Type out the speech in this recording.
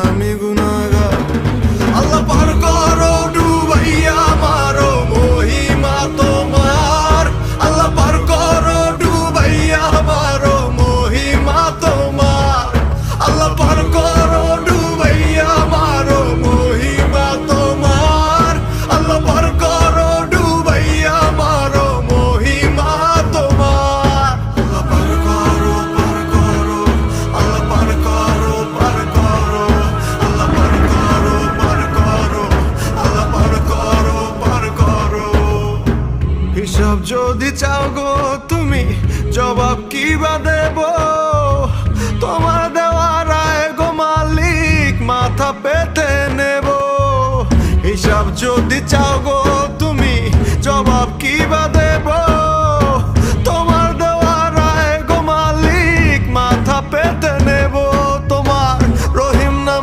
আমি গুনাহগার। আল্লাহ পার করো ডুবাইয়া মারো মহিমা তোমার। আল্লাহ পার করো ডুবাইয়া মারো মহিমা তোমার। আল্লাহ পার করো ডুবাইয়া মারো মহিমা তোমার। আল্লাহ পার করো ডুবাইয়া মারো মহিমা তোমার। আল্লাহ পার করো পার করো। আল্লাহ পার করো পার করো। আল্লাহ পার করো পার করো। আল্লাহ পার করো পার করো। হিসাব যদি চাও গো তুমি জবাব কি বা দেব? তোমার দেওয়া রায় গো মালিক মাথা পেতে নেব। হিসাব যদি চাও গো